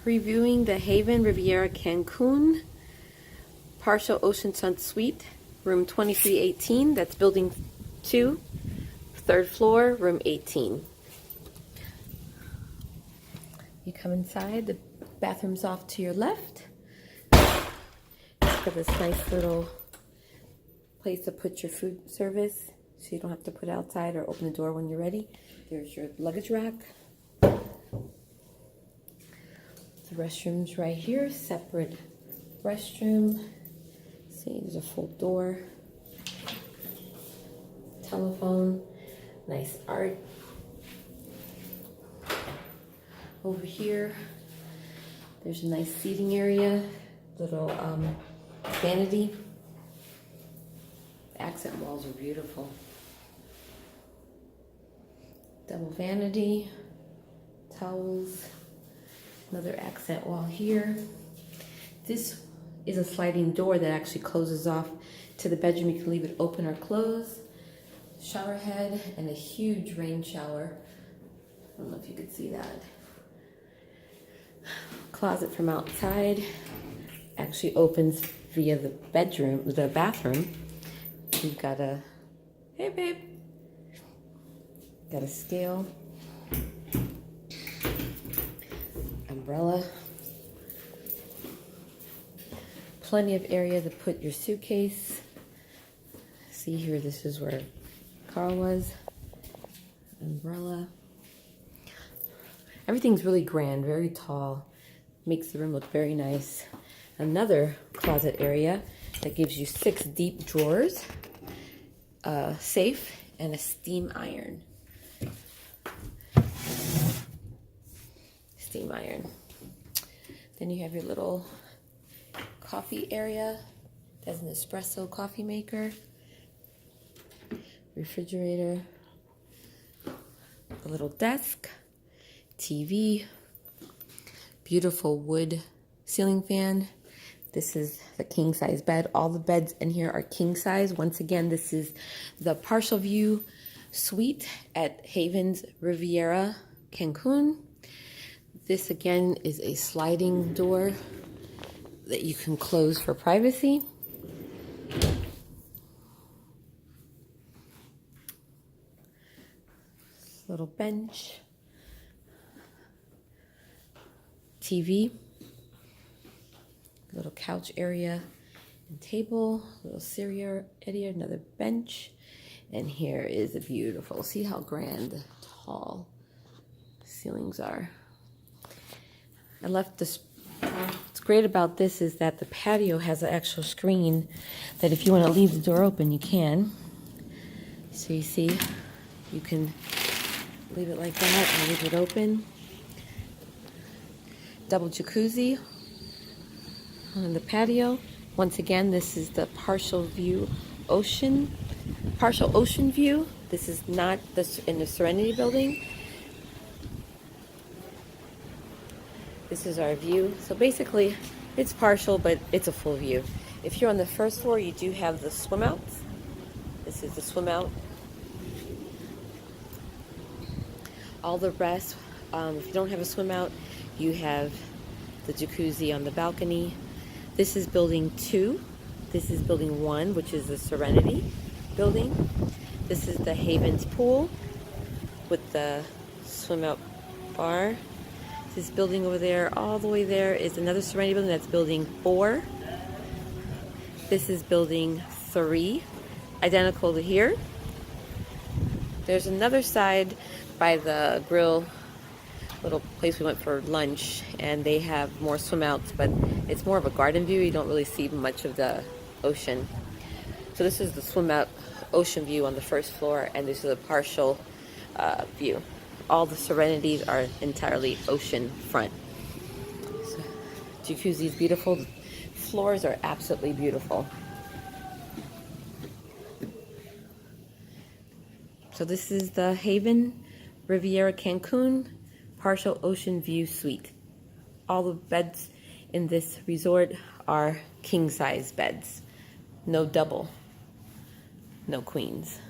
Reviewing the Haven Riviera Cancun partial oceanfront suite, room 2318. That's building 2, 3rd floor, room 18. You come inside, the bathroom's off to your left. It's got this nice little place to put your food service so you don't have to put it outside or open the door when you're ready. There's your luggage rack. The restroom's right here, separate restroom. See, there's a full door. Telephone, nice art. Over here, there's a nice seating area, little vanity. The accent walls are beautiful. Double vanity, towels. Another accent wall here. This is a sliding door that actually closes off to the bedroom. You can leave it open or closed. Shower head and a huge rain shower. I don't know if you could see that. Closet from outside actually opens via the bedroom, the bathroom. You've got a, hey babe, got a scale. Umbrella. Plenty of area to put your suitcase. See here, this is where Carl was. Umbrella. Everything's really grand, very tall. Makes the room look very nice. Another closet area that gives you 6 deep drawers, a safe, and a steam iron. Steam iron. Then you have your little coffee area. There's an espresso coffee maker, refrigerator, a little desk, TV, beautiful wood ceiling fan. This is the king size bed. All the beds in here are king size. Once again, this is the partial view suite at Haven's Riviera Cancun. This again is a sliding door that you can close for privacy. Little bench, TV, little couch area and table, little cereal area, another bench, and here is a beautiful, see how grand, tall ceilings are. I left this. What's great about this is that the patio has an actual screen that if you want to leave the door open, you can. So you see, you can leave it like that and leave it open. Double jacuzzi on the patio. Once again, this is the partial ocean view. This is not in the Serenity building. This is our view. So basically, it's partial, but it's a full view. If you're on the first floor, you do have the swim outs. This is the swim out. All the rest, if you don't have a swim out, you have the jacuzzi on the balcony. This is building 2. This is building 1, which is the Serenity building. This is the Haven's pool with the swim out bar. This building over there, all the way there, is another Serenity building. That's building 4. This is building 3, identical to here. There's another side by the grill, little place we went for lunch, and they have more swim outs, but it's more of a garden view. You don't really see much of the ocean. So this is the swim out ocean view on the first floor, and this is a partial view. All the Serenities are entirely ocean front. So, jacuzzi is beautiful. The floors are absolutely beautiful. So this is the Haven Riviera Cancun partial ocean view suite. All the beds in this resort are king size beds. No double, no queens.